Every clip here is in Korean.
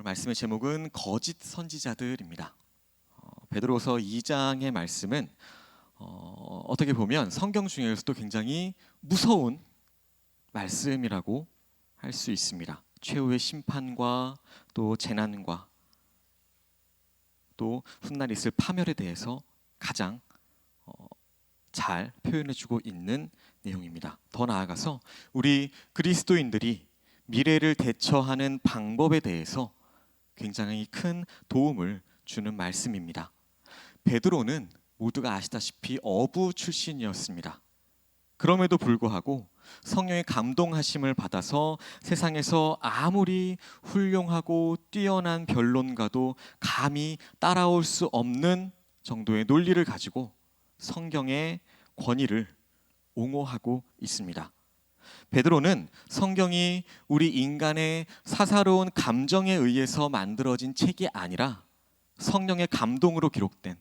말씀의 제목은 거짓 선지자들입니다. 베드로서 2장의 말씀은 어떻게 보면 성경 중에서도 굉장히 무서운 말씀이라고 할 수 있습니다. 최후의 심판과 또 재난과 또 훗날 있을 파멸에 대해서 가장 잘 표현해주고 있는 내용입니다. 더 나아가서 우리 그리스도인들이 미래를 대처하는 방법에 대해서 굉장히 큰 도움을 주는 말씀입니다. 베드로는 모두가 아시다시피 어부 출신이었습니다. 그럼에도 불구하고 성령의 감동하심을 받아서 세상에서 아무리 훌륭하고 뛰어난 변론가도 감히 따라올 수 없는 정도의 논리를 가지고 성경의 권위를 옹호하고 있습니다. 베드로는 성경이 우리 인간의 사사로운 감정에 의해서 만들어진 책이 아니라 성령의 감동으로 기록된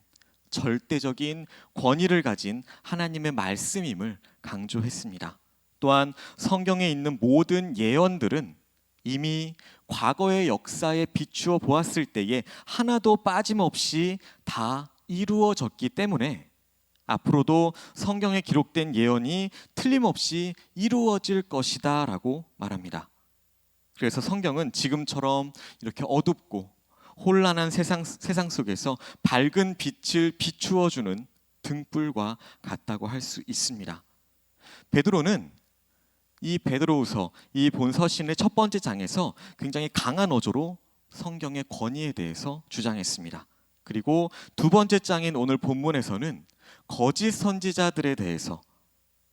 절대적인 권위를 가진 하나님의 말씀임을 강조했습니다. 또한 성경에 있는 모든 예언들은 이미 과거의 역사에 비추어 보았을 때에 하나도 빠짐없이 다 이루어졌기 때문에 앞으로도 성경에 기록된 예언이 틀림없이 이루어질 것이다 라고 말합니다. 그래서 성경은 지금처럼 이렇게 어둡고 혼란한 세상 속에서 밝은 빛을 비추어주는 등불과 같다고 할 수 있습니다. 베드로는 이 베드로후서, 이 본서신의 첫 번째 장에서 굉장히 강한 어조로 성경의 권위에 대해서 주장했습니다. 그리고 두 번째 장인 오늘 본문에서는 거짓 선지자들에 대해서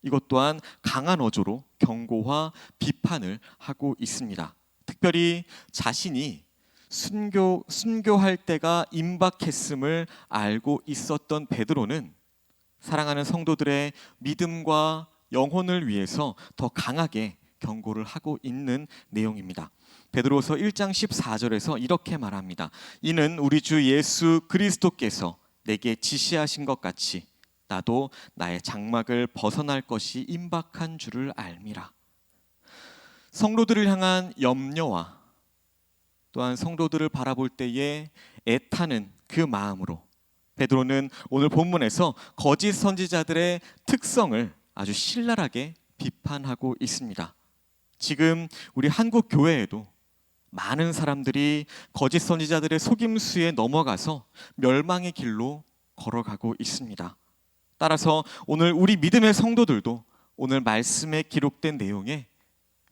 이것 또한 강한 어조로 경고와 비판을 하고 있습니다. 특별히 자신이 순교할 때가 임박했음을 알고 있었던 베드로는 사랑하는 성도들의 믿음과 영혼을 위해서 더 강하게 경고를 하고 있는 내용입니다. 베드로서 1장 14절에서 이렇게 말합니다. 이는 우리 주 예수 그리스도께서 내게 지시하신 것 같이 나도 나의 장막을 벗어날 것이 임박한 줄을 알미라. 성도들을 향한 염려와 또한 성도들을 바라볼 때에 애타는 그 마음으로 베드로는 오늘 본문에서 거짓 선지자들의 특성을 아주 신랄하게 비판하고 있습니다. 지금 우리 한국 교회에도 많은 사람들이 거짓 선지자들의 속임수에 넘어가서 멸망의 길로 걸어가고 있습니다. 따라서 오늘 우리 믿음의 성도들도 오늘 말씀에 기록된 내용에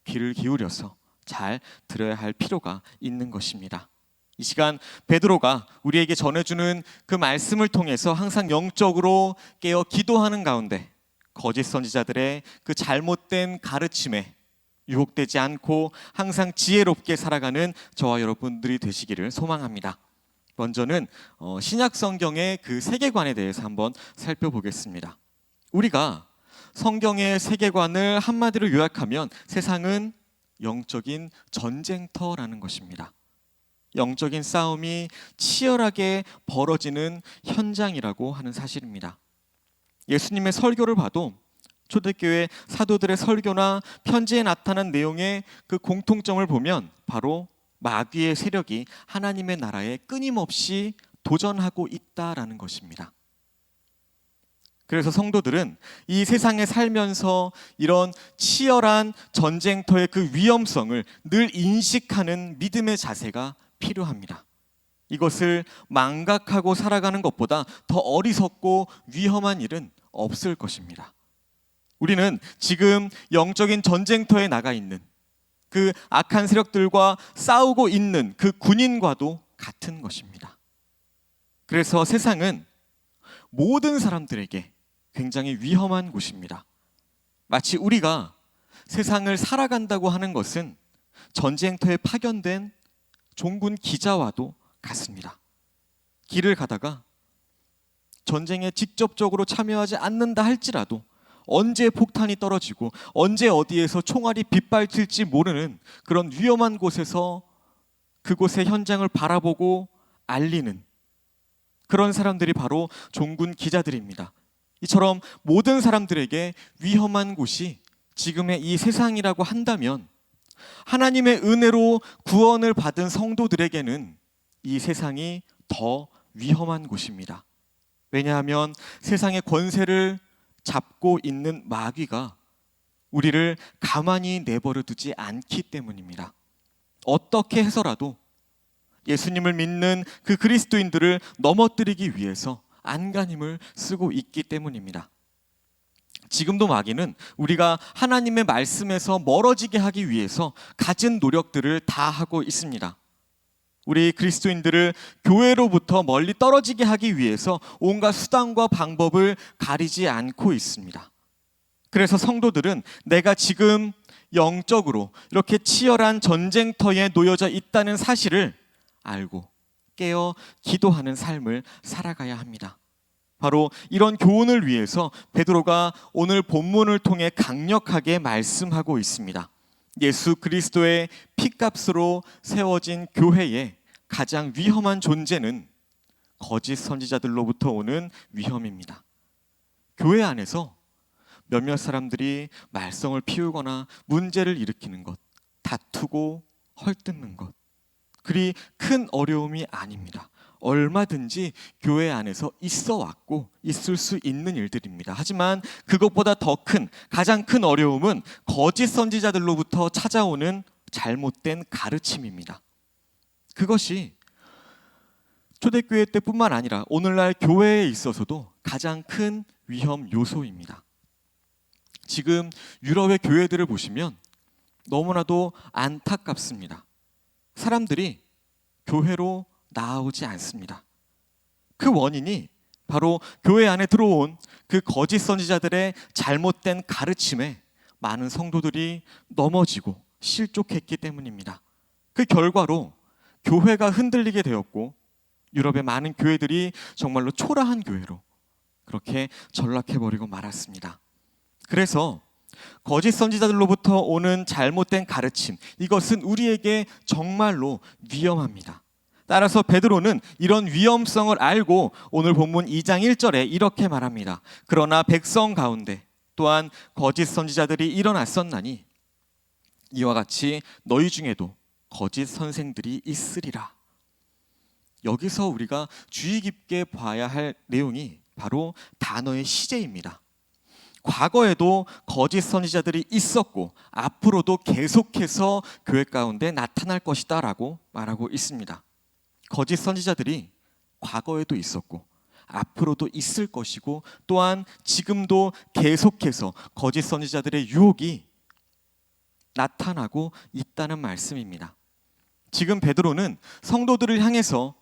귀를 기울여서 잘 들어야 할 필요가 있는 것입니다. 이 시간 베드로가 우리에게 전해주는 그 말씀을 통해서 항상 영적으로 깨어 기도하는 가운데 거짓 선지자들의 그 잘못된 가르침에 유혹되지 않고 항상 지혜롭게 살아가는 저와 여러분들이 되시기를 소망합니다. 먼저는 신약 성경의 그 세계관에 대해서 한번 살펴보겠습니다. 우리가 성경의 세계관을 한마디로 요약하면 세상은 영적인 전쟁터라는 것입니다. 영적인 싸움이 치열하게 벌어지는 현장이라고 하는 사실입니다. 예수님의 설교를 봐도 초대교회 사도들의 설교나 편지에 나타난 내용의 그 공통점을 보면 바로 마귀의 세력이 하나님의 나라에 끊임없이 도전하고 있다라는 것입니다. 그래서 성도들은 이 세상에 살면서 이런 치열한 전쟁터의 그 위험성을 늘 인식하는 믿음의 자세가 필요합니다. 이것을 망각하고 살아가는 것보다 더 어리석고 위험한 일은 없을 것입니다. 우리는 지금 영적인 전쟁터에 나가 있는 그 악한 세력들과 싸우고 있는 그 군인과도 같은 것입니다. 그래서 세상은 모든 사람들에게 굉장히 위험한 곳입니다. 마치 우리가 세상을 살아간다고 하는 것은 전쟁터에 파견된 종군 기자와도 같습니다. 길을 가다가 전쟁에 직접적으로 참여하지 않는다 할지라도 언제 폭탄이 떨어지고 언제 어디에서 총알이 빗발칠지 모르는 그런 위험한 곳에서 그곳의 현장을 바라보고 알리는 그런 사람들이 바로 종군 기자들입니다. 이처럼 모든 사람들에게 위험한 곳이 지금의 이 세상이라고 한다면 하나님의 은혜로 구원을 받은 성도들에게는 이 세상이 더 위험한 곳입니다. 왜냐하면 세상의 권세를 잡고 있는 마귀가 우리를 가만히 내버려 두지 않기 때문입니다. 어떻게 해서라도 예수님을 믿는 그 그리스도인들을 넘어뜨리기 위해서 안간힘을 쓰고 있기 때문입니다. 지금도 마귀는 우리가 하나님의 말씀에서 멀어지게 하기 위해서 갖은 노력들을 다 하고 있습니다. 우리 그리스도인들을 교회로부터 멀리 떨어지게 하기 위해서 온갖 수단과 방법을 가리지 않고 있습니다. 그래서 성도들은 내가 지금 영적으로 이렇게 치열한 전쟁터에 놓여져 있다는 사실을 알고 깨어 기도하는 삶을 살아가야 합니다. 바로 이런 교훈을 위해서 베드로가 오늘 본문을 통해 강력하게 말씀하고 있습니다. 예수 그리스도의 피값으로 세워진 교회의 가장 위험한 존재는 거짓 선지자들로부터 오는 위험입니다. 교회 안에서 몇몇 사람들이 말썽을 피우거나 문제를 일으키는 것, 다투고 헐뜯는 것, 그리 큰 어려움이 아닙니다. 얼마든지 교회 안에서 있어 왔고 있을 수 있는 일들입니다. 하지만 그것보다 더 큰, 가장 큰 어려움은 거짓 선지자들로부터 찾아오는 잘못된 가르침입니다. 그것이 초대교회 때뿐만 아니라 오늘날 교회에 있어서도 가장 큰 위험 요소입니다. 지금 유럽의 교회들을 보시면 너무나도 안타깝습니다. 사람들이 교회로 나오지 않습니다. 그 원인이 바로 교회 안에 들어온 그 거짓 선지자들의 잘못된 가르침에 많은 성도들이 넘어지고 실족했기 때문입니다. 그 결과로 교회가 흔들리게 되었고 유럽의 많은 교회들이 정말로 초라한 교회로 그렇게 전락해버리고 말았습니다. 그래서 거짓 선지자들로부터 오는 잘못된 가르침, 이것은 우리에게 정말로 위험합니다. 따라서 베드로는 이런 위험성을 알고 오늘 본문 2장 1절에 이렇게 말합니다. 그러나 백성 가운데 또한 거짓 선지자들이 일어났었나니 이와 같이 너희 중에도 거짓 선생들이 있으리라. 여기서 우리가 주의 깊게 봐야 할 내용이 바로 단어의 시제입니다. 과거에도 거짓 선지자들이 있었고 앞으로도 계속해서 교회 가운데 나타날 것이다 라고 말하고 있습니다. 거짓 선지자들이 과거에도 있었고 앞으로도 있을 것이고 또한 지금도 계속해서 거짓 선지자들의 유혹이 나타나고 있다는 말씀입니다. 지금 베드로는 성도들을 향해서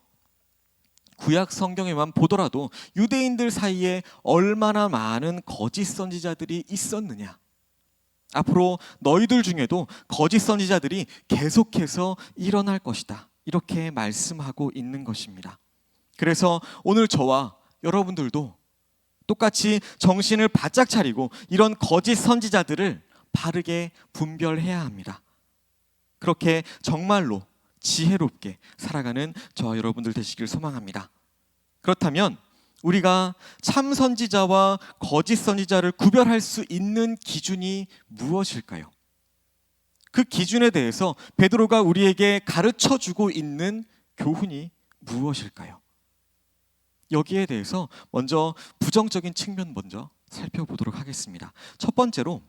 구약 성경에만 보더라도 유대인들 사이에 얼마나 많은 거짓 선지자들이 있었느냐, 앞으로 너희들 중에도 거짓 선지자들이 계속해서 일어날 것이다, 이렇게 말씀하고 있는 것입니다. 그래서 오늘 저와 여러분들도 똑같이 정신을 바짝 차리고 이런 거짓 선지자들을 바르게 분별해야 합니다. 그렇게 정말로 지혜롭게 살아가는 저와 여러분들 되시길 소망합니다. 그렇다면 우리가 참 선지자와 거짓 선지자를 구별할 수 있는 기준이 무엇일까요? 그 기준에 대해서 베드로가 우리에게 가르쳐주고 있는 교훈이 무엇일까요? 여기에 대해서 먼저 부정적인 측면 먼저 살펴보도록 하겠습니다. 첫 번째로,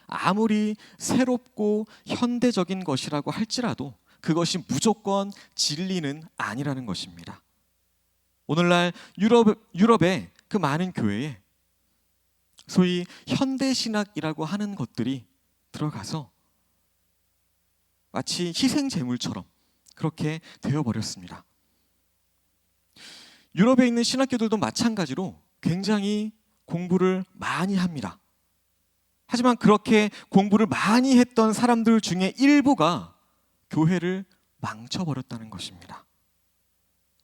아무리 새롭고 현대적인 것이라고 할지라도 그것이 무조건 진리는 아니라는 것입니다. 오늘날 유럽의 그 많은 교회에 소위 현대신학이라고 하는 것들이 들어가서 마치 희생제물처럼 그렇게 되어버렸습니다. 유럽에 있는 신학교들도 마찬가지로 굉장히 공부를 많이 합니다. 하지만 그렇게 공부를 많이 했던 사람들 중에 일부가 교회를 망쳐버렸다는 것입니다.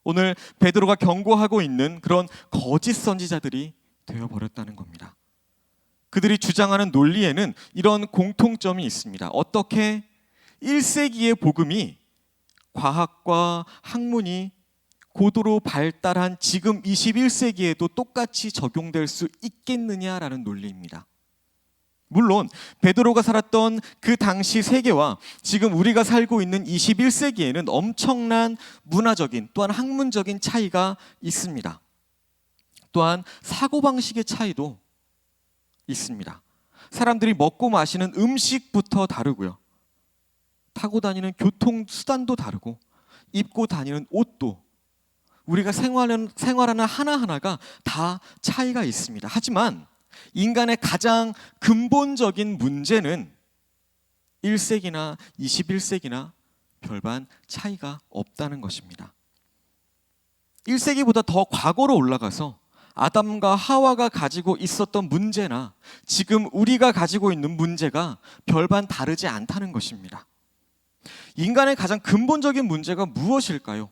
오늘 베드로가 경고하고 있는 그런 거짓 선지자들이 되어버렸다는 겁니다. 그들이 주장하는 논리에는 이런 공통점이 있습니다. 어떻게 1세기의 복음이 과학과 학문이 고도로 발달한 지금 21세기에도 똑같이 적용될 수 있겠느냐라는 논리입니다. 물론 베드로가 살았던 그 당시 세계와 지금 우리가 살고 있는 21세기에는 엄청난 문화적인 또한 학문적인 차이가 있습니다. 또한 사고방식의 차이도 있습니다. 사람들이 먹고 마시는 음식부터 다르고요. 타고 다니는 교통수단도 다르고 입고 다니는 옷도 우리가 생활하는 하나하나가 다 차이가 있습니다. 하지만 인간의 가장 근본적인 문제는 1세기나 21세기나 별반 차이가 없다는 것입니다. 1세기보다 더 과거로 올라가서 아담과 하와가 가지고 있었던 문제나 지금 우리가 가지고 있는 문제가 별반 다르지 않다는 것입니다. 인간의 가장 근본적인 문제가 무엇일까요?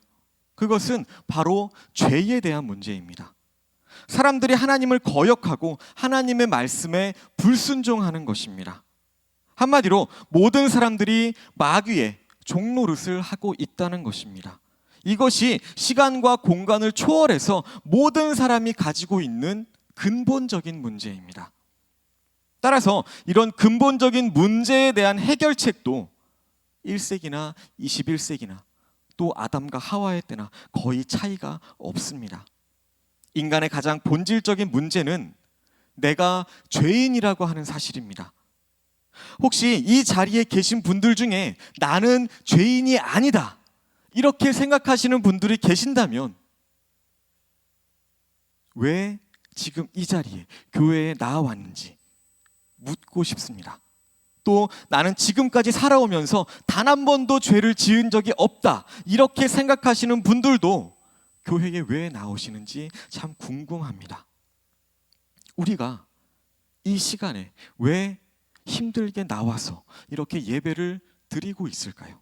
그것은 바로 죄에 대한 문제입니다. 사람들이 하나님을 거역하고 하나님의 말씀에 불순종하는 것입니다. 한마디로 모든 사람들이 마귀의 종노릇을 하고 있다는 것입니다. 이것이 시간과 공간을 초월해서 모든 사람이 가지고 있는 근본적인 문제입니다. 따라서 이런 근본적인 문제에 대한 해결책도 1세기나 21세기나 또 아담과 하와의 때나 거의 차이가 없습니다. 인간의 가장 본질적인 문제는 내가 죄인이라고 하는 사실입니다. 혹시 이 자리에 계신 분들 중에 나는 죄인이 아니다 이렇게 생각하시는 분들이 계신다면 왜 지금 이 자리에 교회에 나와왔는지 묻고 싶습니다. 또 나는 지금까지 살아오면서 단 한 번도 죄를 지은 적이 없다 이렇게 생각하시는 분들도 교회에 왜 나오시는지 참 궁금합니다. 우리가 이 시간에 왜 힘들게 나와서 이렇게 예배를 드리고 있을까요?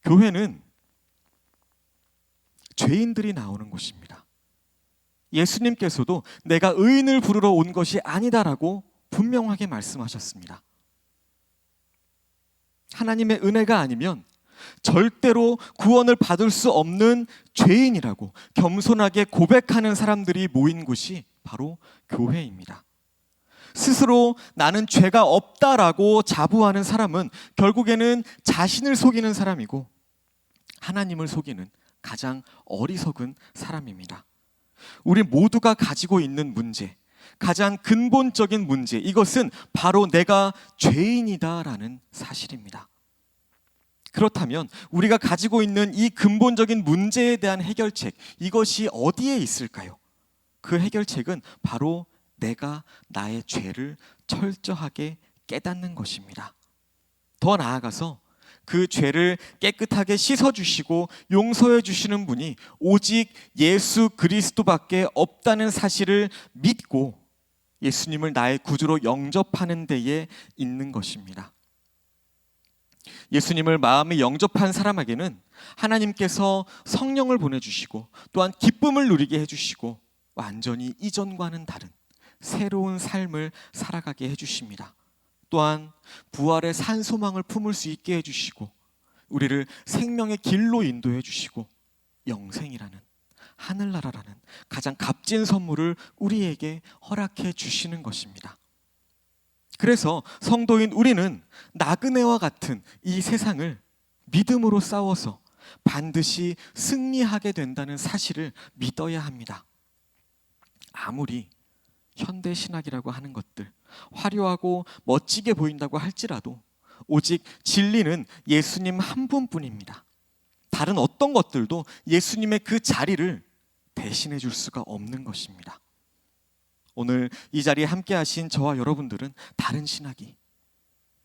교회는 죄인들이 나오는 곳입니다. 예수님께서도 내가 의인을 부르러 온 것이 아니다라고 분명하게 말씀하셨습니다. 하나님의 은혜가 아니면 절대로 구원을 받을 수 없는 죄인이라고 겸손하게 고백하는 사람들이 모인 곳이 바로 교회입니다. 스스로 나는 죄가 없다라고 자부하는 사람은 결국에는 자신을 속이는 사람이고 하나님을 속이는 가장 어리석은 사람입니다. 우리 모두가 가지고 있는 문제, 가장 근본적인 문제, 이것은 바로 내가 죄인이다라는 사실입니다. 그렇다면 우리가 가지고 있는 이 근본적인 문제에 대한 해결책, 이것이 어디에 있을까요? 그 해결책은 바로 내가 나의 죄를 철저하게 깨닫는 것입니다. 더 나아가서 그 죄를 깨끗하게 씻어주시고 용서해 주시는 분이 오직 예수 그리스도밖에 없다는 사실을 믿고 예수님을 나의 구주로 영접하는 데에 있는 것입니다. 예수님을 마음에 영접한 사람에게는 하나님께서 성령을 보내주시고 또한 기쁨을 누리게 해주시고 완전히 이전과는 다른 새로운 삶을 살아가게 해주십니다. 또한 부활의 산소망을 품을 수 있게 해주시고 우리를 생명의 길로 인도해 주시고 영생이라는 하늘나라라는 가장 값진 선물을 우리에게 허락해 주시는 것입니다. 그래서 성도인 우리는 나그네와 같은 이 세상을 믿음으로 싸워서 반드시 승리하게 된다는 사실을 믿어야 합니다. 아무리 현대신학이라고 하는 것들 화려하고 멋지게 보인다고 할지라도 오직 진리는 예수님 한 분뿐입니다. 다른 어떤 것들도 예수님의 그 자리를 대신해 줄 수가 없는 것입니다. 오늘 이 자리에 함께 하신 저와 여러분들은 다른 신학이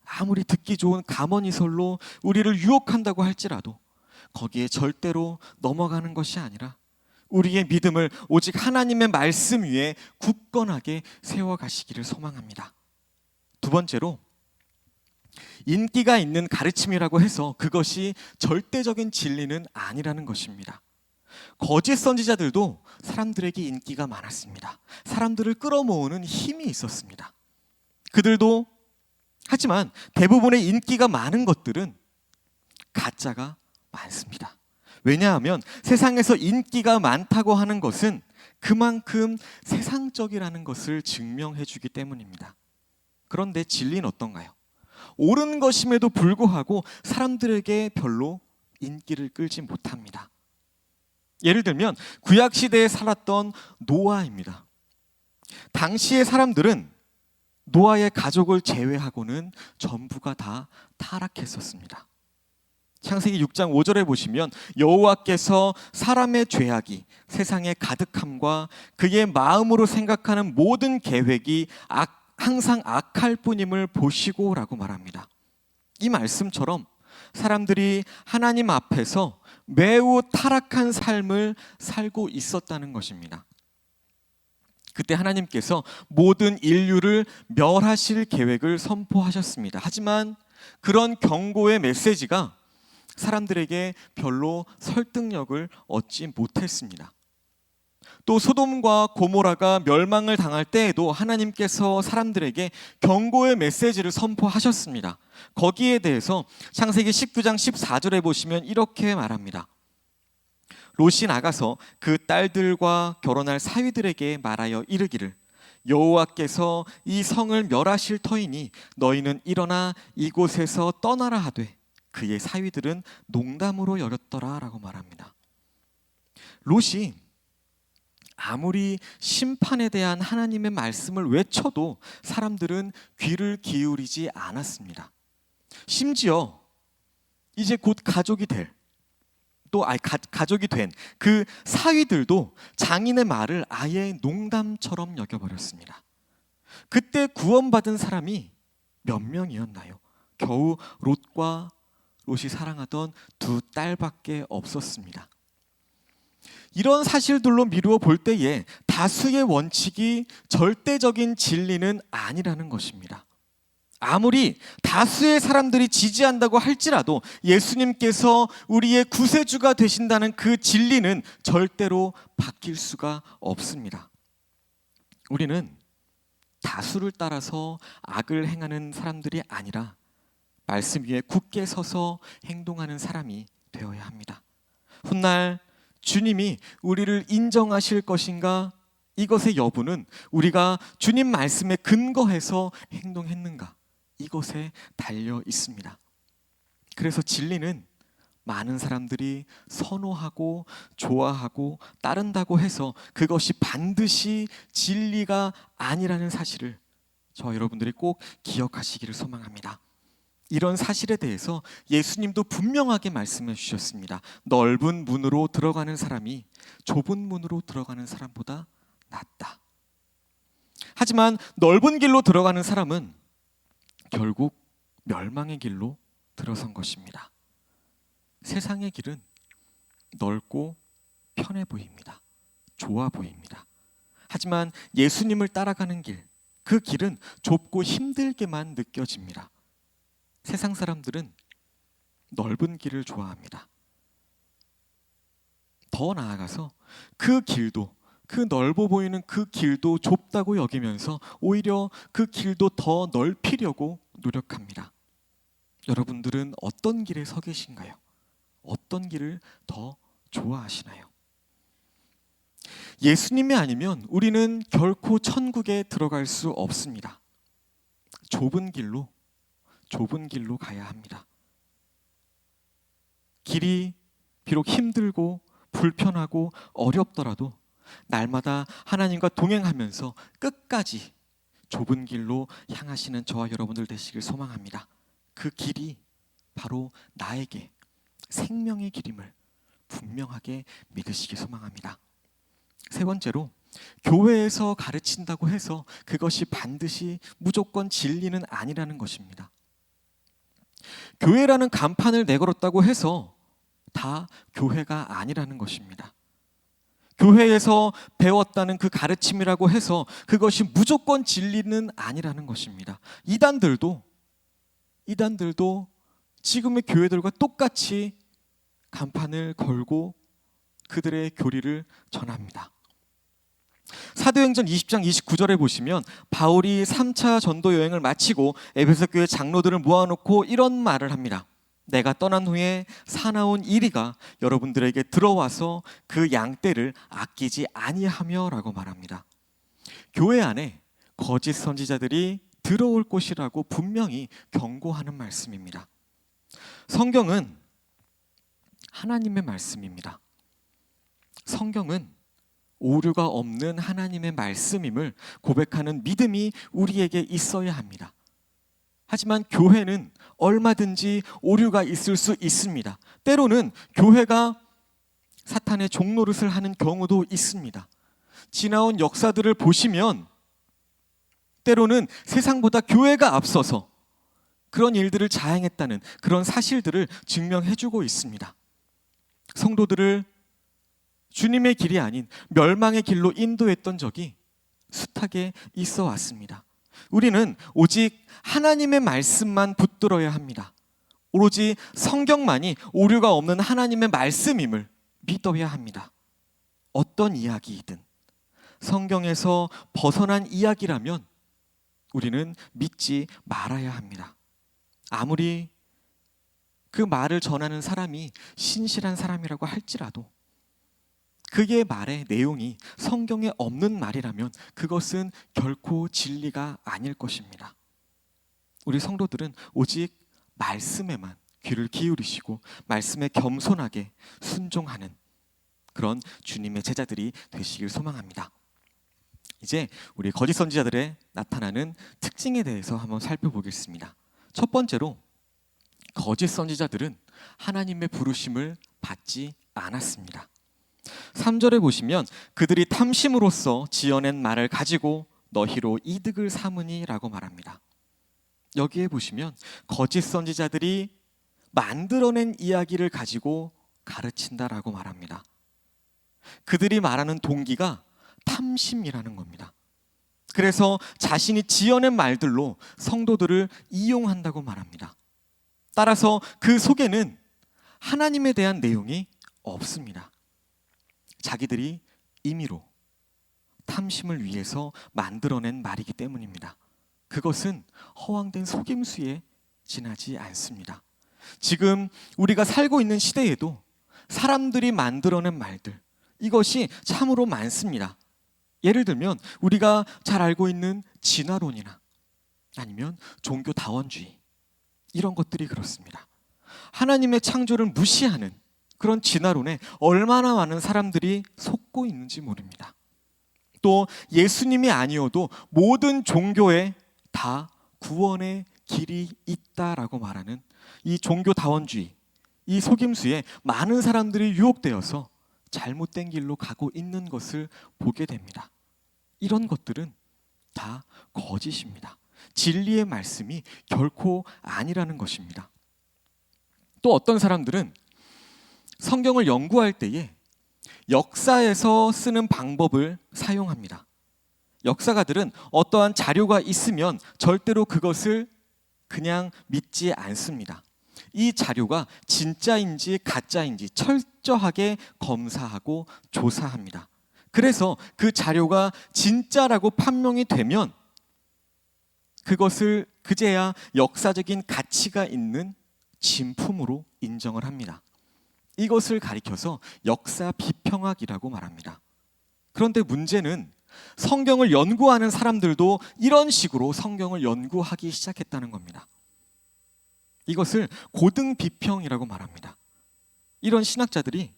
아무리 듣기 좋은 가머니설로 우리를 유혹한다고 할지라도 거기에 절대로 넘어가는 것이 아니라 우리의 믿음을 오직 하나님의 말씀 위에 굳건하게 세워가시기를 소망합니다. 두 번째로 인기가 있는 가르침이라고 해서 그것이 절대적인 진리는 아니라는 것입니다. 거짓 선지자들도 사람들에게 인기가 많았습니다. 사람들을 끌어모으는 힘이 있었습니다. 그들도 하지만 대부분의 인기가 많은 것들은 가짜가 많습니다. 왜냐하면 세상에서 인기가 많다고 하는 것은 그만큼 세상적이라는 것을 증명해 주기 때문입니다. 그런데 진리는 어떤가요? 옳은 것임에도 불구하고 사람들에게 별로 인기를 끌지 못합니다. 예를 들면 구약 시대에 살았던 노아입니다. 당시의 사람들은 노아의 가족을 제외하고는 전부가 다 타락했었습니다. 창세기 6장 5절에 보시면 여호와께서 사람의 죄악이 세상에 가득함과 그의 마음으로 생각하는 모든 계획이 항상 악할 뿐임을 보시고 라고 말합니다. 이 말씀처럼 사람들이 하나님 앞에서 매우 타락한 삶을 살고 있었다는 것입니다. 그때 하나님께서 모든 인류를 멸하실 계획을 선포하셨습니다. 하지만 그런 경고의 메시지가 사람들에게 별로 설득력을 얻지 못했습니다. 또 소돔과 고모라가 멸망을 당할 때에도 하나님께서 사람들에게 경고의 메시지를 선포하셨습니다. 거기에 대해서 창세기 19장 14절에 보시면 이렇게 말합니다. 롯이 나가서 그 딸들과 결혼할 사위들에게 말하여 이르기를 여호와께서 이 성을 멸하실 터이니 너희는 일어나 이곳에서 떠나라 하되 그의 사위들은 농담으로 여겼더라 라고 말합니다. 롯이 아무리 심판에 대한 하나님의 말씀을 외쳐도 사람들은 귀를 기울이지 않았습니다. 심지어 이제 곧 가족이 된 그 사위들도 장인의 말을 아예 농담처럼 여겨버렸습니다. 그때 구원받은 사람이 몇 명이었나요? 겨우 롯과 롯이 사랑하던 두 딸밖에 없었습니다. 이런 사실들로 미루어 볼 때에 다수의 원칙이 절대적인 진리는 아니라는 것입니다. 아무리 다수의 사람들이 지지한다고 할지라도 예수님께서 우리의 구세주가 되신다는 그 진리는 절대로 바뀔 수가 없습니다. 우리는 다수를 따라서 악을 행하는 사람들이 아니라 말씀 위에 굳게 서서 행동하는 사람이 되어야 합니다. 훗날 주님이 우리를 인정하실 것인가? 이것의 여부는 우리가 주님 말씀에 근거해서 행동했는가? 이것에 달려 있습니다. 그래서 진리는 많은 사람들이 선호하고 좋아하고 따른다고 해서 그것이 반드시 진리가 아니라는 사실을 저 여러분들이 꼭 기억하시기를 소망합니다. 이런 사실에 대해서 예수님도 분명하게 말씀해 주셨습니다. 넓은 문으로 들어가는 사람이 좁은 문으로 들어가는 사람보다 낫다. 하지만 넓은 길로 들어가는 사람은 결국 멸망의 길로 들어선 것입니다. 세상의 길은 넓고 편해 보입니다. 좋아 보입니다. 하지만 예수님을 따라가는 길, 그 길은 좁고 힘들게만 느껴집니다. 세상 사람들은 넓은 길을 좋아합니다. 더 나아가서 그 길도, 그 넓어 보이는 그 길도 좁다고 여기면서 오히려 그 길도 더 넓히려고 노력합니다. 여러분들은 어떤 길에 서 계신가요? 어떤 길을 더 좋아하시나요? 예수님이 아니면 우리는 결코 천국에 들어갈 수 없습니다. 좁은 길로 가야 합니다. 길이 비록 힘들고 불편하고 어렵더라도 날마다 하나님과 동행하면서 끝까지 좁은 길로 향하시는 저와 여러분들 되시길 소망합니다. 그 길이 바로 나에게 생명의 길임을 분명하게 믿으시길 소망합니다. 세 번째로, 교회에서 가르친다고 해서 그것이 반드시 무조건 진리는 아니라는 것입니다. 교회라는 간판을 내걸었다고 해서 다 교회가 아니라는 것입니다. 교회에서 배웠다는 그 가르침이라고 해서 그것이 무조건 진리는 아니라는 것입니다. 이단들도 지금의 교회들과 똑같이 간판을 걸고 그들의 교리를 전합니다. 사도행전 20장 29절에 보시면 바울이 3차 전도 여행을 마치고 에베소 교회 장로들을 모아놓고 이런 말을 합니다. 내가 떠난 후에 사나운 이리가 여러분들에게 들어와서 그 양떼를 아끼지 아니하며 라고 말합니다. 교회 안에 거짓 선지자들이 들어올 것이라고 분명히 경고하는 말씀입니다. 성경은 하나님의 말씀입니다. 성경은 오류가 없는 하나님의 말씀임을 고백하는 믿음이 우리에게 있어야 합니다. 하지만 교회는 얼마든지 오류가 있을 수 있습니다. 때로는 교회가 사탄의 종노릇을 하는 경우도 있습니다. 지나온 역사들을 보시면 때로는 세상보다 교회가 앞서서 그런 일들을 자행했다는 그런 사실들을 증명해주고 있습니다. 성도들을 주님의 길이 아닌 멸망의 길로 인도했던 적이 숱하게 있어 왔습니다. 우리는 오직 하나님의 말씀만 붙들어야 합니다. 오로지 성경만이 오류가 없는 하나님의 말씀임을 믿어야 합니다. 어떤 이야기이든 성경에서 벗어난 이야기라면 우리는 믿지 말아야 합니다. 아무리 그 말을 전하는 사람이 신실한 사람이라고 할지라도 그의 말의 내용이 성경에 없는 말이라면 그것은 결코 진리가 아닐 것입니다. 우리 성도들은 오직 말씀에만 귀를 기울이시고 말씀에 겸손하게 순종하는 그런 주님의 제자들이 되시길 소망합니다. 이제 우리 거짓 선지자들의 나타나는 특징에 대해서 한번 살펴보겠습니다. 첫 번째로 거짓 선지자들은 하나님의 부르심을 받지 않았습니다. 3절에 보시면 그들이 탐심으로써 지어낸 말을 가지고 너희로 이득을 삼으니 라고 말합니다. 여기에 보시면 거짓 선지자들이 만들어낸 이야기를 가지고 가르친다라고 말합니다. 그들이 말하는 동기가 탐심이라는 겁니다. 그래서 자신이 지어낸 말들로 성도들을 이용한다고 말합니다. 따라서 그 속에는 하나님에 대한 내용이 없습니다. 자기들이 임의로 탐심을 위해서 만들어낸 말이기 때문입니다. 그것은 허황된 속임수에 지나지 않습니다. 지금 우리가 살고 있는 시대에도 사람들이 만들어낸 말들, 이것이 참으로 많습니다. 예를 들면 우리가 잘 알고 있는 진화론이나 아니면 종교다원주의, 이런 것들이 그렇습니다. 하나님의 창조를 무시하는 그런 진화론에 얼마나 많은 사람들이 속고 있는지 모릅니다. 또 예수님이 아니어도 모든 종교에 다 구원의 길이 있다라고 말하는 이 종교다원주의, 이 속임수에 많은 사람들이 유혹되어서 잘못된 길로 가고 있는 것을 보게 됩니다. 이런 것들은 다 거짓입니다. 진리의 말씀이 결코 아니라는 것입니다. 또 어떤 사람들은 성경을 연구할 때에 역사에서 쓰는 방법을 사용합니다. 역사가들은 어떠한 자료가 있으면 절대로 그것을 그냥 믿지 않습니다. 이 자료가 진짜인지 가짜인지 철저하게 검사하고 조사합니다. 그래서 그 자료가 진짜라고 판명이 되면 그것을 그제야 역사적인 가치가 있는 진품으로 인정을 합니다. 이것을 가리켜서 역사 비평학이라고 말합니다. 그런데 문제는 성경을 연구하는 사람들도 이런 식으로 성경을 연구하기 시작했다는 겁니다. 이것을 고등 비평이라고 말합니다. 이런 신학자들이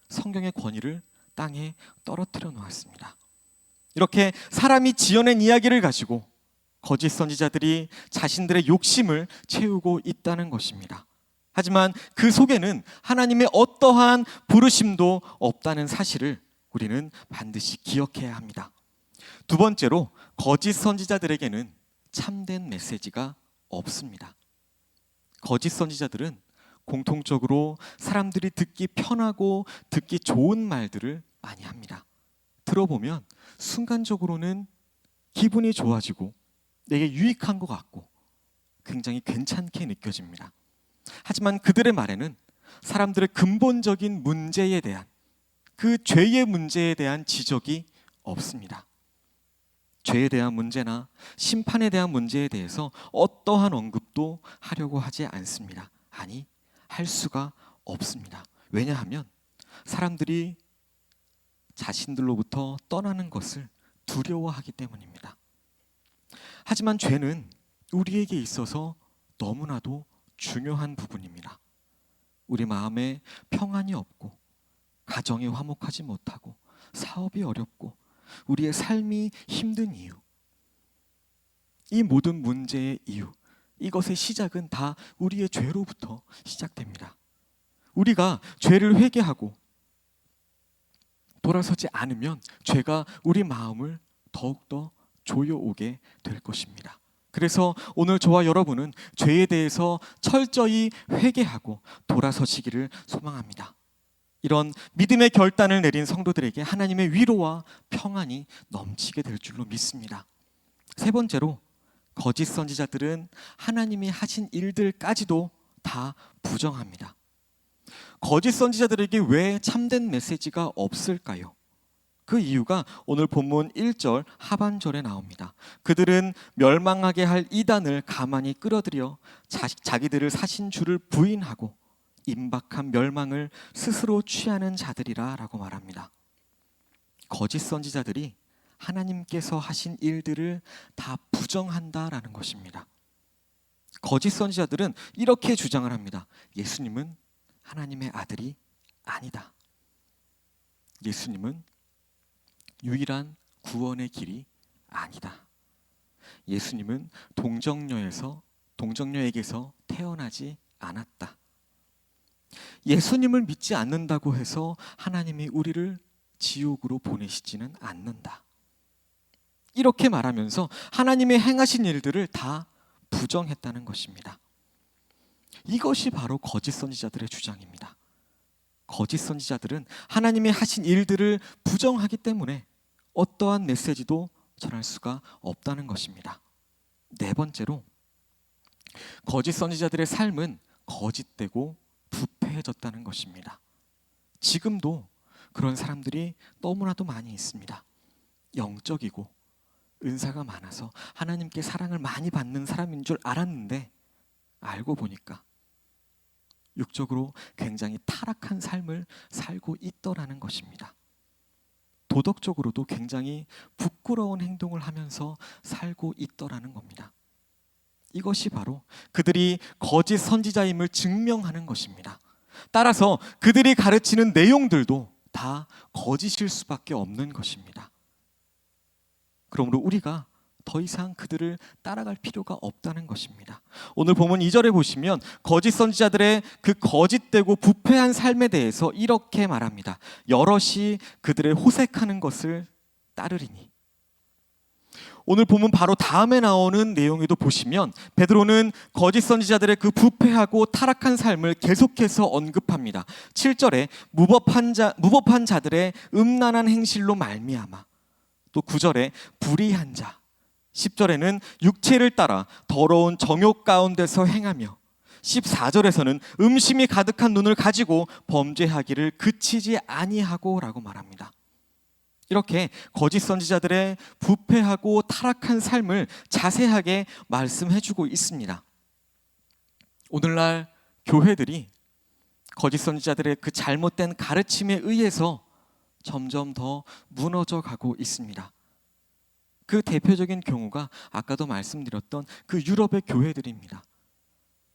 성경의 권위를 땅에 떨어뜨려 놓았습니다. 이렇게 사람이 지어낸 이야기를 가지고 거짓 선지자들이 자신들의 욕심을 채우고 있다는 것입니다. 하지만 그 속에는 하나님의 어떠한 부르심도 없다는 사실을 우리는 반드시 기억해야 합니다. 두 번째로 거짓 선지자들에게는 참된 메시지가 없습니다. 거짓 선지자들은 공통적으로 사람들이 듣기 편하고 듣기 좋은 말들을 많이 합니다. 들어보면 순간적으로는 기분이 좋아지고 내게 유익한 것 같고 굉장히 괜찮게 느껴집니다. 하지만 그들의 말에는 사람들의 근본적인 문제에 대한, 그 죄의 문제에 대한 지적이 없습니다. 죄에 대한 문제나 심판에 대한 문제에 대해서 어떠한 언급도 하려고 하지 않습니다. 아니, 할 수가 없습니다. 왜냐하면 사람들이 자신들로부터 떠나는 것을 두려워하기 때문입니다. 하지만 죄는 우리에게 있어서 너무나도 중요한 부분입니다. 우리 마음에 평안이 없고 가정이 화목하지 못하고 사업이 어렵고 우리의 삶이 힘든 이유, 이 모든 문제의 이유, 이것의 시작은 다 우리의 죄로부터 시작됩니다. 우리가 죄를 회개하고 돌아서지 않으면 죄가 우리 마음을 더욱더 조여오게 될 것입니다. 그래서 오늘 저와 여러분은 죄에 대해서 철저히 회개하고 돌아서시기를 소망합니다. 이런 믿음의 결단을 내린 성도들에게 하나님의 위로와 평안이 넘치게 될 줄로 믿습니다. 세 번째로, 거짓 선지자들은 하나님이 하신 일들까지도 다 부정합니다. 거짓 선지자들에게 왜 참된 메시지가 없을까요? 그 이유가 오늘 본문 1절 하반절에 나옵니다. 그들은 멸망하게 할 이단을 가만히 끌어들여 자기들을 사신 주를 부인하고 임박한 멸망을 스스로 취하는 자들이라 라고 말합니다. 거짓 선지자들이 하나님께서 하신 일들을 다 부정한다라는 것입니다. 거짓 선지자들은 이렇게 주장을 합니다. 예수님은 하나님의 아들이 아니다. 예수님은 유일한 구원의 길이 아니다. 예수님은 동정녀에게서 태어나지 않았다. 예수님을 믿지 않는다고 해서 하나님이 우리를 지옥으로 보내시지는 않는다. 이렇게 말하면서 하나님의 행하신 일들을 다 부정했다는 것입니다. 이것이 바로 거짓 선지자들의 주장입니다. 거짓 선지자들은 하나님이 하신 일들을 부정하기 때문에 어떠한 메시지도 전할 수가 없다는 것입니다. 네 번째로, 거짓 선지자들의 삶은 거짓되고 부패해졌다는 것입니다. 지금도 그런 사람들이 너무나도 많이 있습니다. 영적이고 은사가 많아서 하나님께 사랑을 많이 받는 사람인 줄 알았는데 알고 보니까 육적으로 굉장히 타락한 삶을 살고 있더라는 것입니다. 도덕적으로도 굉장히 부끄러운 행동을 하면서 살고 있더라는 겁니다. 이것이 바로 그들이 거짓 선지자임을 증명하는 것입니다. 따라서 그들이 가르치는 내용들도 다 거짓일 수밖에 없는 것입니다. 그러므로 우리가 더 이상 그들을 따라갈 필요가 없다는 것입니다. 오늘 본문 2절에 보시면 거짓 선지자들의 그 거짓되고 부패한 삶에 대해서 이렇게 말합니다. 여럿이 그들의 호색하는 것을 따르리니. 오늘 본문 바로 다음에 나오는 내용에도 보시면 베드로는 거짓 선지자들의 그 부패하고 타락한 삶을 계속해서 언급합니다. 7절에 무법한 자들의 음란한 행실로 말미암아, 또 9절에 불의한 자, 10절에는 육체를 따라 더러운 정욕 가운데서 행하며, 14절에서는 음심이 가득한 눈을 가지고 범죄하기를 그치지 아니하고 라고 말합니다. 이렇게 거짓 선지자들의 부패하고 타락한 삶을 자세하게 말씀해주고 있습니다. 오늘날 교회들이 거짓 선지자들의 그 잘못된 가르침에 의해서 점점 더 무너져 가고 있습니다. 그 대표적인 경우가 아까도 말씀드렸던 그 유럽의 교회들입니다.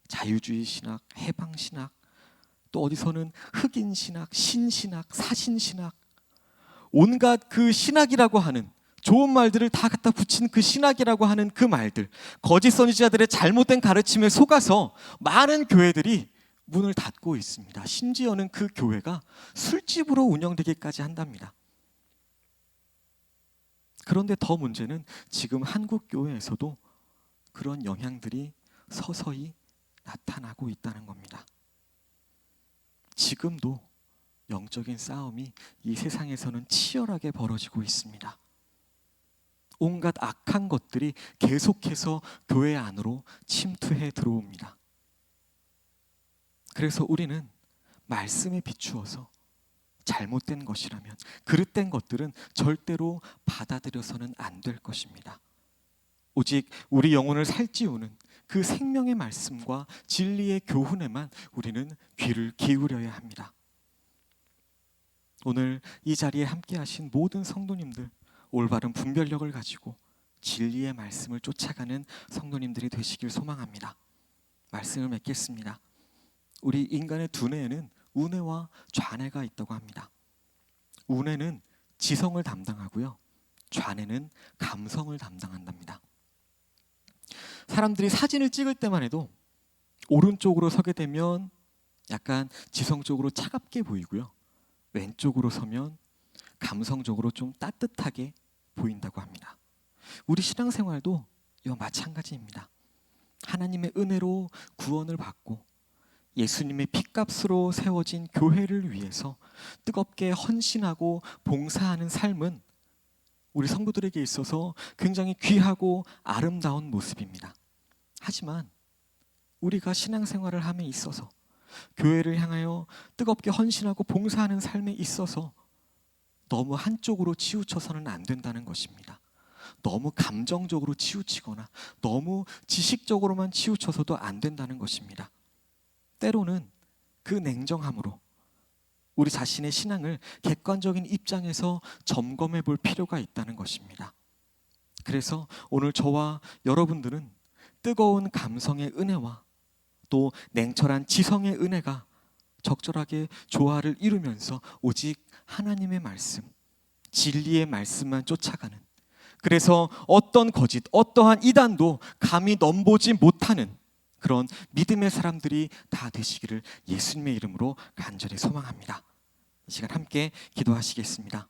자유주의 신학, 해방 신학, 또 어디서는 흑인 신학, 신신학, 사신 신학, 온갖 그 신학이라고 하는 좋은 말들을 다 갖다 붙인 그 신학이라고 하는 그 말들, 거짓 선지자들의 잘못된 가르침에 속아서 많은 교회들이 문을 닫고 있습니다. 심지어는 그 교회가 술집으로 운영되기까지 한답니다. 그런데 더 문제는 지금 한국 교회에서도 그런 영향들이 서서히 나타나고 있다는 겁니다. 지금도 영적인 싸움이 이 세상에서는 치열하게 벌어지고 있습니다. 온갖 악한 것들이 계속해서 교회 안으로 침투해 들어옵니다. 그래서 우리는 말씀에 비추어서 잘못된 것이라면, 그릇된 것들은 절대로 받아들여서는 안 될 것입니다. 오직 우리 영혼을 살찌우는 그 생명의 말씀과 진리의 교훈에만 우리는 귀를 기울여야 합니다. 오늘 이 자리에 함께 하신 모든 성도님들, 올바른 분별력을 가지고 진리의 말씀을 쫓아가는 성도님들이 되시길 소망합니다. 말씀을 맺겠습니다. 우리 인간의 두뇌에는 우뇌와 좌뇌가 있다고 합니다. 우뇌는 지성을 담당하고요, 좌뇌는 감성을 담당한답니다. 사람들이 사진을 찍을 때만 해도 오른쪽으로 서게 되면 약간 지성적으로 차갑게 보이고요, 왼쪽으로 서면 감성적으로 좀 따뜻하게 보인다고 합니다. 우리 신앙생활도 이와 마찬가지입니다. 하나님의 은혜로 구원을 받고 예수님의 핏값으로 세워진 교회를 위해서 뜨겁게 헌신하고 봉사하는 삶은 우리 성도들에게 있어서 굉장히 귀하고 아름다운 모습입니다. 하지만 우리가 신앙생활을 함에 있어서, 교회를 향하여 뜨겁게 헌신하고 봉사하는 삶에 있어서 너무 한쪽으로 치우쳐서는 안 된다는 것입니다. 너무 감정적으로 치우치거나 너무 지식적으로만 치우쳐서도 안 된다는 것입니다. 때로는 그 냉정함으로 우리 자신의 신앙을 객관적인 입장에서 점검해 볼 필요가 있다는 것입니다. 그래서 오늘 저와 여러분들은 뜨거운 감성의 은혜와 또 냉철한 지성의 은혜가 적절하게 조화를 이루면서 오직 하나님의 말씀, 진리의 말씀만 쫓아가는, 그래서 어떤 거짓, 어떠한 이단도 감히 넘보지 못하는 그런 믿음의 사람들이 다 되시기를 예수님의 이름으로 간절히 소망합니다. 이 시간 함께 기도하시겠습니다.